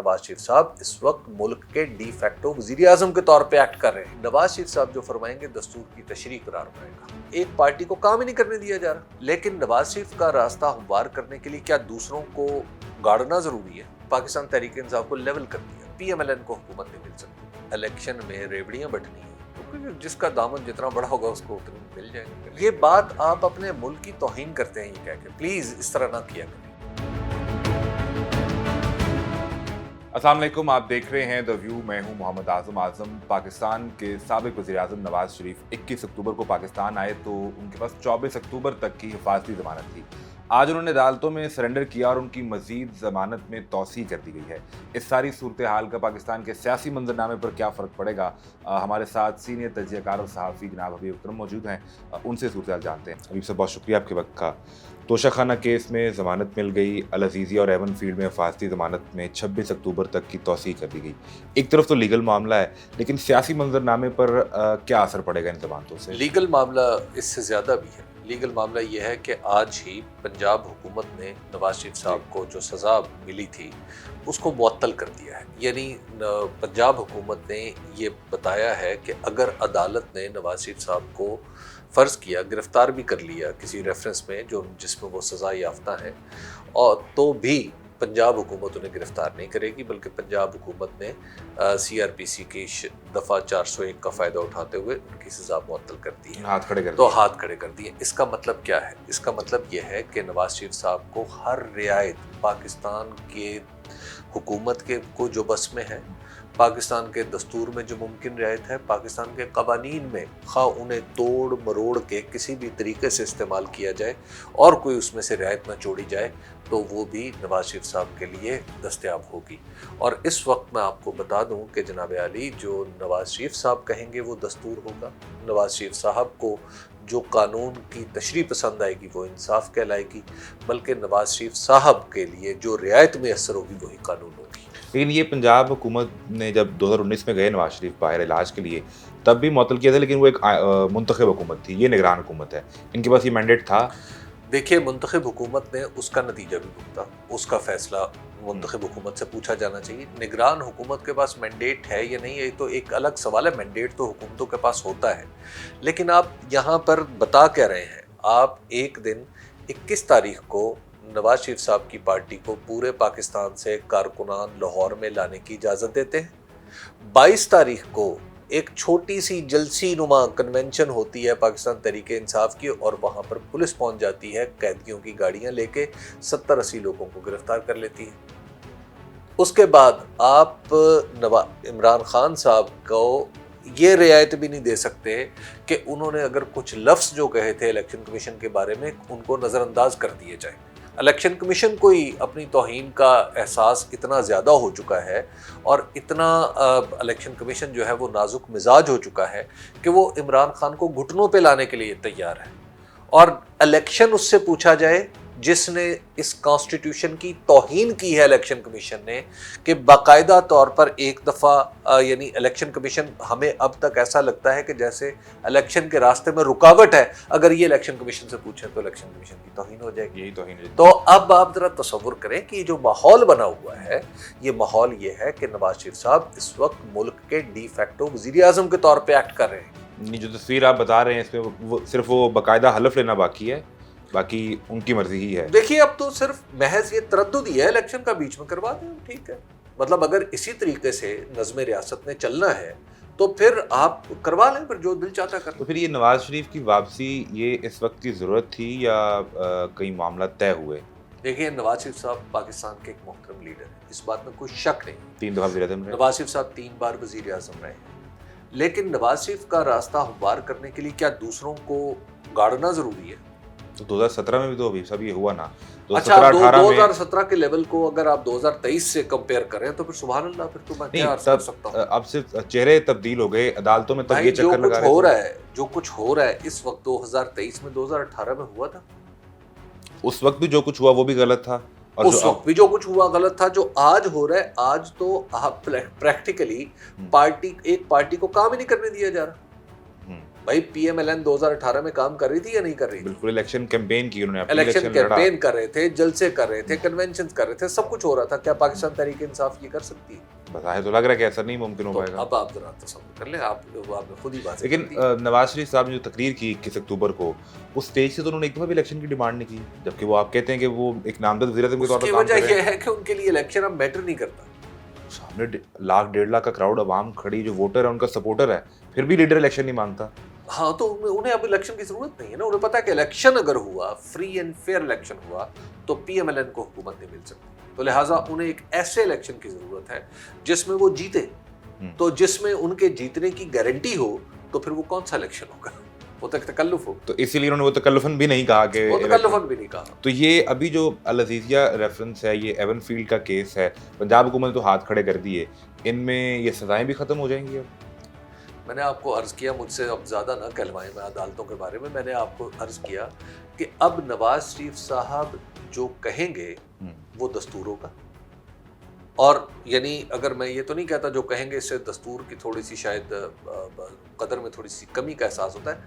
نواز شریف صاحب اس وقت ملک کے ڈی فیکٹو وزیر اعظم کے طور پہ ایکٹ کر رہے ہیں۔ نواز شریف صاحب جو فرمائیں گے دستور کی تشریح قرار پائے گا۔ ایک پارٹی کو کام ہی نہیں کرنے دیا جا رہا، لیکن نواز شریف کا راستہ ہموار کرنے کے لیے کیا دوسروں کو گاڑنا ضروری ہے؟ پاکستان تحریک انصاف کو لیول کر دیا، پی ایم ایل این کو حکومت نہیں مل سکتی، الیکشن میں ریوڑیاں بٹنی ہیں، جس کا دامن جتنا بڑا ہوگا اس کو اتنی مل جائے گا۔ یہ بات آپ اپنے ملک کی توہین کرتے ہیں یہ کہہ کے، پلیز اس طرح نہ کیا کریں۔ السلام علیکم، آپ دیکھ رہے ہیں دا ویو، میں ہوں محمد اعظم۔ پاکستان کے سابق وزیر اعظم نواز شریف 21 اکتوبر کو پاکستان آئے تو ان کے پاس 24 اکتوبر تک کی حفاظتی ضمانت تھی۔ آج انہوں نے عدالتوں میں سرنڈر کیا اور ان کی مزید ضمانت میں توسیع کر دی گئی ہے۔ اس ساری صورتحال کا پاکستان کے سیاسی منظرنامے پر کیا فرق پڑے گا؟ ہمارے ساتھ سینئر تجزیہ کار اور صحافی جناب حبیب اکرم موجود ہیں، ان سے صورتحال جانتے ہیں۔ حبیب صاحب، بہت شکریہ آپ کے وقت کا۔ توشہ خانہ کیس میں ضمانت مل گئی، العزیزیہ اور ایون فیلڈ میں حفاظتی ضمانت میں 26 اکتوبر تک کی توسیع کر دی گئی۔ ایک طرف تو لیگل معاملہ ہے، لیکن سیاسی منظرنامے پر کیا اثر پڑے گا ان ضمانتوں سے؟ لیگل معاملہ اس سے زیادہ بھی ہے۔ لیگل معاملہ یہ ہے کہ آج ہی پنجاب حکومت نے نواز شریف صاحب کو جو سزا ملی تھی اس کو معطل کر دیا ہے۔ یعنی پنجاب حکومت نے یہ بتایا ہے کہ اگر عدالت نے نواز شریف صاحب کو فرض کیا، گرفتار بھی کر لیا کسی ریفرنس میں جس میں وہ سزا یافتہ ہیں، اور تو بھی پنجاب حکومت انہیں گرفتار نہیں کرے گی، بلکہ پنجاب حکومت نے سی آر پی سی کی دفعہ 401 کا فائدہ اٹھاتے ہوئے ان کی سزا معطل کر دی ہے، ہاتھ کھڑے کر دیے۔ اس کا مطلب کیا ہے؟ اس کا مطلب یہ ہے کہ نواز شریف صاحب کو ہر رعایت پاکستان کے حکومت کے کو جو بس میں ہے، پاکستان کے دستور میں جو ممکن رعایت ہے، پاکستان کے قوانین میں، خواہ انہیں توڑ مروڑ کے کسی بھی طریقے سے استعمال کیا جائے اور کوئی اس میں سے رعایت نہ چھوڑی جائے، تو وہ بھی نواز شریف صاحب کے لیے دستیاب ہوگی۔ اور اس وقت میں آپ کو بتا دوں کہ جناب عالی، جو نواز شریف صاحب کہیں گے وہ دستور ہوگا۔ نواز شریف صاحب کو جو قانون کی تشریح پسند آئے گی وہ انصاف کہلائے گی، بلکہ نواز شریف صاحب کے لیے جو رعایت میسر ہوگی وہی قانون ہوگی۔ لیکن یہ پنجاب حکومت نے جب 2019 میں گئے نواز شریف باہر علاج کے لیے، تب بھی معطل کیا تھا، لیکن وہ ایک منتخب حکومت تھی، یہ نگران حکومت ہے، ان کے پاس یہ مینڈیٹ تھا۔ دیکھیے، منتخب حکومت نے اس کا نتیجہ بھی بھگتا، اس کا فیصلہ منتخب حکومت سے پوچھا جانا چاہیے۔ نگران حکومت کے پاس مینڈیٹ ہے یا نہیں، یہ تو ایک الگ سوال ہے۔ مینڈیٹ تو حکومتوں کے پاس ہوتا ہے، لیکن آپ یہاں پر بتا کیا رہے ہیں؟ آپ ایک دن 21 تاریخ کو نواز شریف صاحب کی پارٹی کو پورے پاکستان سے کارکنان لاہور میں لانے کی اجازت دیتے ہیں۔ 22 تاریخ کو ایک چھوٹی سی جلسی نما کنونشن ہوتی ہے پاکستان تحریک انصاف کی، اور وہاں پر پولیس پہنچ جاتی ہے قیدیوں کی گاڑیاں لے کے، 70-80 لوگوں کو گرفتار کر لیتی ہے۔ اس کے بعد آپ عمران خان صاحب کو یہ رعایت بھی نہیں دے سکتے کہ انہوں نے اگر کچھ لفظ جو کہے تھے الیکشن کمیشن کے بارے میں ان کو نظر انداز کر دیے جائے۔ الیکشن کمیشن کو ہی اپنی توہین کا احساس اتنا زیادہ ہو چکا ہے، اور اتنا الیکشن کمیشن جو ہے وہ نازک مزاج ہو چکا ہے کہ وہ عمران خان کو گھٹنوں پہ لانے کے لیے تیار ہے، اور الیکشن اس سے پوچھا جائے جس نے اس کانسٹیٹیوشن کی توہین کی ہے الیکشن کمیشن نے، کہ باقاعدہ طور پر ایک دفعہ یعنی الیکشن کمیشن، ہمیں اب تک ایسا لگتا ہے کہ جیسے الیکشن کے راستے میں رکاوٹ ہے، اگر یہ الیکشن کمیشن سے پوچھیں تو الیکشن کمیشن کی توہین ہو جائے گی۔ یہی توہین ہے۔ تو اب آپ ذرا تصور کریں کہ یہ جو ماحول بنا ہوا ہے، یہ ماحول یہ ہے کہ نواز شریف صاحب اس وقت ملک کے ڈی فیکٹو وزیر اعظم کے طور پہ ایکٹ کر رہے ہیں۔ یہ جو تصویر آپ بتا رہے ہیں اس میں صرف وہ باقاعدہ حلف لینا باقی ہے، باقی ان کی مرضی ہی ہے۔ دیکھیے، اب تو صرف محض یہ تردد ہی ہے، الیکشن کا بیچ میں کروا دیں، ٹھیک ہے۔ مطلب اگر اسی طریقے سے نظم ریاست نے چلنا ہے تو پھر آپ کروا لیں، پھر جو دل چاہتا کر لیں۔ تو پھر یہ نواز شریف کی واپسی یہ اس وقت کی ضرورت تھی یا کئی معاملات طے ہوئے؟ دیکھیے، نواز شریف صاحب پاکستان کے ایک محترم لیڈر ہیں، اس بات میں کوئی شک نہیں۔ 3 دفعہ وزیر اعظم رہے۔ نواز شریف صاحب 3 بار وزیر اعظم رہے ہیں، لیکن نواز شریف کا راستہ ہموار کرنے کے لیے کیا دوسروں کو گاڑنا ضروری ہے؟ تو 2017 میں بھی تو ابھی سب یہ ہوا نا۔ اچھا، 2017 کے لیول کو اگر آپ 2023 سے کمپیئر کریں تو پھر سبحان اللہ، پھر تو میں کیا عرض کر سکتا ہوں۔ اب صرف چہرے تبدیل ہو گئے، عدالتوں میں تب یہ چکر لگا رہے تھے۔ جو کچھ ہو رہا ہے اس وقت 2023 میں 2018 میں ہوا تھا۔ اس وقت بھی جو کچھ ہوا وہ بھی غلط تھا، اور اس وقت بھی جو کچھ ہوا غلط تھا۔ جو آج ہو رہا ہے، آج تو آپ پریکٹیکلی ایک پارٹی کو کام ہی نہیں کرنے دیا جا رہا۔ بھائی پی ایم ایل این 2018 میں کام کر رہی تھی یا نہیں کر رہی تھی؟ بالکل الیکشن کیمپین کی انہوں نے، الیکشن کیمپین کر رہے تھے، جلسے کر رہے تھے، کنونشن کر رہے تھے، سب کچھ ہو رہا تھا. کیا پاکستان تحریک انصاف یہ کر سکتی ہے؟ بظاہر تو لگ رہا ہے کہ ایسا نہیں ممکن ہو پائے گا. اب آپ ذرا تصور کر لیں، آپ نے خود ہی بات. لیکن نواز شریف صاحب نے جو تقریر کی 21 اکتوبر کو، اس اسٹیج سے تو انہوں نے ایک دفعہ بھی الیکشن کی ڈیمانڈ نہیں کی، جبکہ وہ آپ کہتے ہیں کہ وہ ایک نامزد وزیر اعظم کے طور پر کام کر رہے ہیں. اس کی وجہ یہ ہے کہ ان کے لیے الیکشن اب میٹر نہیں کرتا. سامنے 1.5 لاکھ کا کراؤڈ عوام کھڑی، جو ووٹر ہے ان کا سپورٹر ہے، پھر بھی لیڈر الیکشن نہیں مانگتا. ہاں تو انہیں اب الیکشن کی ضرورت نہیں ہے نا. انہیں پتا ہے کہ الیکشن اگر ہوا، فری اینڈ فیئر الیکشن ہوا، تو پی ایم ایل این کو حکومت نہیں مل سکتی. تو لہٰذا انہیں ایک ایسے الیکشن کی ضرورت ہے جس میں وہ جیتے. تو جس میں ان کے جیتنے کی گارنٹی ہو، تو پھر وہ کون سا الیکشن ہوگا؟ وہ تو تکلف ہو. تو اسی لیے انہوں نے وہ تکلفن بھی نہیں کہا کہ وہ تکلفن بھی نہیں کہا. تو یہ ابھی جو العزیزیہ ریفرنس ہے، یہ ایون فیلڈ کا کیس ہے، پنجاب حکومت نے تو ہاتھ کھڑے کر دیے، ان میں یہ سزائیں بھی ختم ہو جائیں گی؟ اب میں نے آپ کو عرض کیا، مجھ سے اب زیادہ نہ کہلوائیں میں عدالتوں کے بارے میں نے آپ کو عرض کیا کہ اب نواز شریف صاحب جو کہیں گے وہ دستور ہوگا. اور یعنی اگر میں یہ تو نہیں کہتا جو کہیں گے اس سے دستور کی تھوڑی سی شاید قدر میں تھوڑی سی کمی کا احساس ہوتا ہے.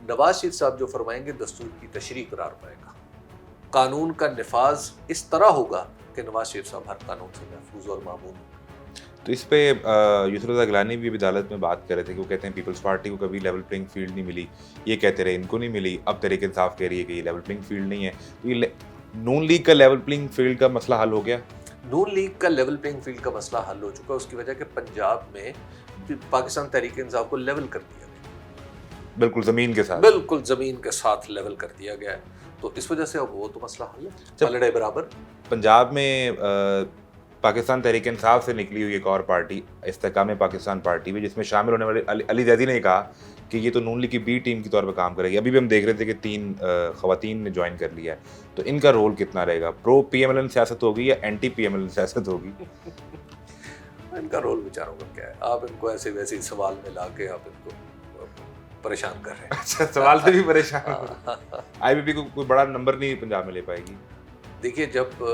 نواز شریف صاحب جو فرمائیں گے دستور کی تشریح قرار پائے گا. قانون کا نفاذ اس طرح ہوگا کہ نواز شریف صاحب ہر قانون سے محفوظ اور معمون. تو اس پہ یسر رضا گیلانی بھی عدالت میں بات کر رہے تھے کہ وہ کہتے ہیں پیپلز پارٹی کو کبھی لیول پلینگ فیلڈ نہیں ملی، یہ کہتے رہے ان کو نہیں ملی، اب تحریک انصاف کہہ رہی ہے کہ یہ لیول پلینگ فیلڈ نہیں ہے. تو یہ نون لیگ کا لیول پلینگ فیلڈ کا مسئلہ حل ہو گیا؟ نون لیگ کا لیول پلینگ فیلڈ کا مسئلہ حل ہو چکا ہے. اس کی وجہ کہ پنجاب میں پاکستان تحریک انصاف کو لیول کر دیا گیا، بالکل زمین کے ساتھ، بالکل زمین کے ساتھ لیول کر دیا گیا ہے. تو اس وجہ سے اب وہ تو مسئلہ حل ہے، پلڑے برابر. پنجاب میں پاکستان تحریک انصاف سے نکلی ہوئی ایک اور پارٹی استحکام پاکستان پارٹی بھی، جس میں شامل ہونے والے علی زیدی نے کہا کہ یہ تو نون لیگ کی بی ٹیم کے طور پہ کام کرے گی. ابھی بھی ہم دیکھ رہے تھے کہ 3 خواتین نے جوائن کر لیا ہے. تو ان کا رول کتنا رہے گا؟ Pro P M L N سیاست ہوگی یا anti P M L N سیاست ہوگی؟ ان کا رول بیچاروں کا کیا ہے؟ آپ ان کو ایسے ویسے سوال میں لا کے آپ ان کو پریشان کر رہے ہیں. اچھا، سوال سے بھی پریشان. آئی بی پی کو کوئی بڑا نمبر نہیں پنجاب میں لے پائے گی. دیکھیے جب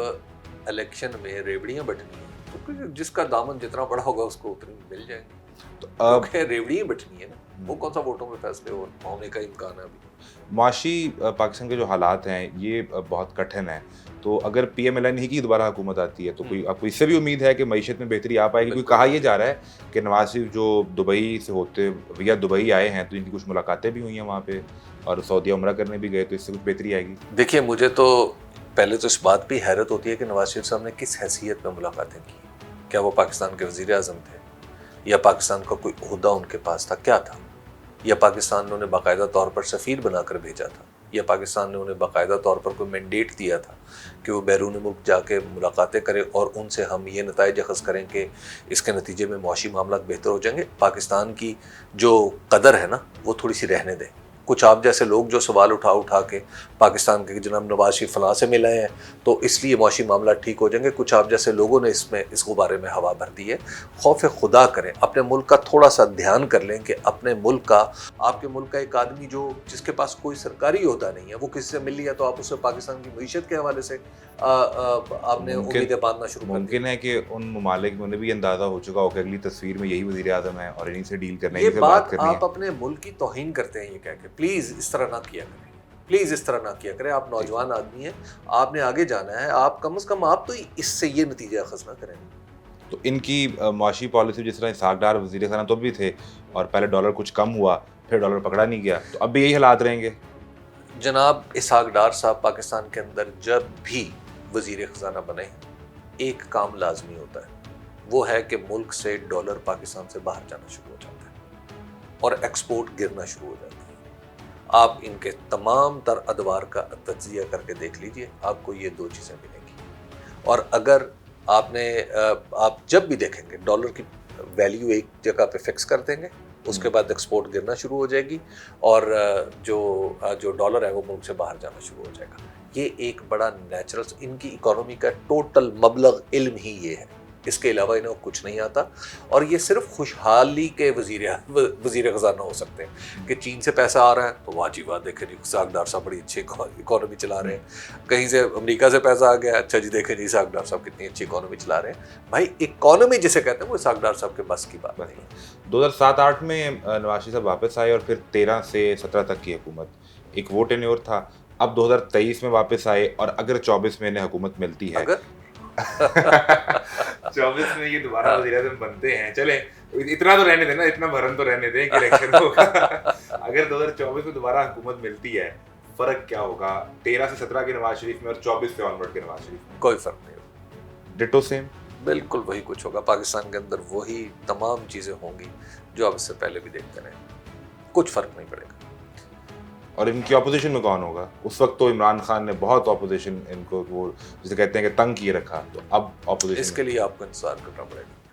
الیکشن میں ریوڑیاں بٹنی ہیں تو جس کا دامن جتنا بڑا ہوگا اس کو اتنی مل جائیں گے. تو ریوڑیاں بٹنی ہے نا، وہ کون سا ووٹوں میں فیصلے ہونے کا امکان ہے؟ ابھی معاشی پاکستان کے جو حالات ہیں یہ بہت کٹھن ہیں. تو اگر پی ایم ایل این ہی کی دوبارہ حکومت آتی ہے تو کوئی آپ کو اس سے بھی امید ہے کہ معیشت میں بہتری آ پائے گی؟ کیونکہ کہا یہ جا رہا ہے کہ نواز شریف جو دبئی سے ہوتے یا دبئی آئے ہیں تو ان کی کچھ ملاقاتیں بھی ہوئی ہیں وہاں پہ، اور سعودیہ عمرہ کرنے بھی گئے، تو اس سے کچھ بہتری آئے گی. دیکھیے مجھے تو پہلے تو اس بات پہ حیرت ہوتی ہے کہ نواز شریف صاحب نے کس حیثیت میں ملاقاتیں کی. کیا وہ پاکستان کے وزیر اعظم تھے، یا پاکستان کا کوئی عہدہ ان کے پاس تھا؟ کیا تھا؟ یا پاکستان نے انہیں باقاعدہ طور پر سفیر بنا کر بھیجا تھا، یا پاکستان نے انہیں باقاعدہ طور پر کوئی مینڈیٹ دیا تھا کہ وہ بیرون ملک جا کے ملاقاتیں کرے اور ان سے ہم یہ نتائج اخذ کریں کہ اس کے نتیجے میں معاشی معاملات بہتر ہو جائیں گے؟ پاکستان کی جو قدر ہے نا وہ تھوڑی سی رہنے دیں. کچھ آپ جیسے لوگ جو سوال اٹھا کے پاکستان کے جناب نواز شریف فلاں سے ملے ہیں تو اس لیے معاشی معاملات ٹھیک ہو جائیں گے، کچھ آپ جیسے لوگوں نے اس غبارے میں ہوا بھر دی ہے. خوف خدا کریں، اپنے ملک کا تھوڑا سا دھیان کر لیں کہ اپنے ملک کا، آپ کے ملک کا ایک آدمی جس کے پاس کوئی سرکاری عہدہ نہیں ہے، وہ کسی سے مل لیا تو آپ اسے پاکستان کی معیشت کے حوالے سے آپ نے امیدیں باندھنا شروع کر دی. ممکن ہے کہ ان ممالک میں انہیں بھی اندازہ ہو چکا ہو کہ اگلی تصویر میں یہی وزیر اعظم ہے اور انہیں سے ڈیل کرنا ہے. یہ بات آپ اپنے ملک کی توہین کرتے ہیں یہ کہہ کے. پلیز اس طرح نہ کیا کریں، پلیز اس طرح نہ کیا کریں. آپ نوجوان آدمی ہیں، آپ نے آگے جانا ہے، آپ کم از کم آپ تو اس سے یہ نتیجہ اخذ نہ کریں. تو ان کی معاشی پالیسی جس طرح اسحاق ڈار وزیر خزانہ تو بھی تھے، اور پہلے ڈالر کچھ کم ہوا پھر ڈالر پکڑا نہیں گیا، تو اب بھی یہی حالات رہیں گے. جناب اسحاق ڈار صاحب پاکستان کے اندر جب بھی وزیر خزانہ بنے ایک کام لازمی ہوتا ہے، وہ ہے کہ ملک سے ڈالر پاکستان سے باہر جانا شروع ہو جاتا ہے اور ایکسپورٹ گرنا شروع ہو جاتی ہے. آپ ان کے تمام تر ادوار کا تجزیہ کر کے دیکھ لیجئے، آپ کو یہ 2 چیزیں ملیں گی. اور اگر آپ جب بھی دیکھیں گے ڈالر کی ویلیو ایک جگہ پہ فکس کر دیں گے، اس کے بعد ایکسپورٹ گرنا شروع ہو جائے گی اور جو ڈالر ہے وہ ملک سے باہر جانا شروع ہو جائے گا. یہ ایک بڑا نیچرل، ان کی اکانومی کا ٹوٹل مبلغ علم ہی یہ ہے اس کے علاوہ انہیں کچھ نہیں آتا. اور یہ صرف خوشحالی کے وزیر خزانہ ہو سکتے ہیں کہ چین سے پیسہ آ رہا ہے تو واہ جی واہ دیکھیں جی اسحاق ڈار صاحب بڑی اچھی اکانومی چلا رہے ہیں, کہیں سے امریکہ سے پیسہ آ گیا, اچھا جی دیکھیں جی اسحاق ڈار صاحب کتنی اچھی اکانومی چلا رہے ہیں. بھائی اکانومی جسے کہتے ہیں وہ اسحاق ڈار صاحب کے بس کی بات نہیں ہے. 2007-8 میں نواز شریف صاحب واپس آئے اور پھر 13 سے 17 تک کی حکومت, ایک وہ ٹینیور تھا. اب 2023 میں واپس آئے اور اگر 24 میں انہیں حکومت ملتی ہے, اگر 24 میں یہ دوبارہ وزیر اعظم بنتے ہیں, چلیں اتنا تو رہنے دیں نا, اتنا بھرم تو رہنے دیں کہ الیکشن ہوگا. اگر 2024 میں دوبارہ حکومت ملتی ہے, فرق کیا ہوگا 13 سے 17 کے نواز شریف میں اور 24 سے آنورڈ کے نواز شریف میں؟ کوئی فرق نہیں ہوگا, ڈٹو سیم, بالکل وہی کچھ ہوگا. پاکستان کے اندر وہی تمام چیزیں ہوں گی جو آپ اس سے پہلے بھی دیکھتے رہے, کچھ فرق نہیں پڑے گا. اور ان کی اپوزیشن میں کون ہوگا؟ اس وقت تو عمران خان نے بہت اپوزیشن ان کو وہ جسے کہتے ہیں کہ تنگ کیے رکھا, تو اب اپوزیشن اس کے لیے آپ کو انتظار کرنا پڑے گا.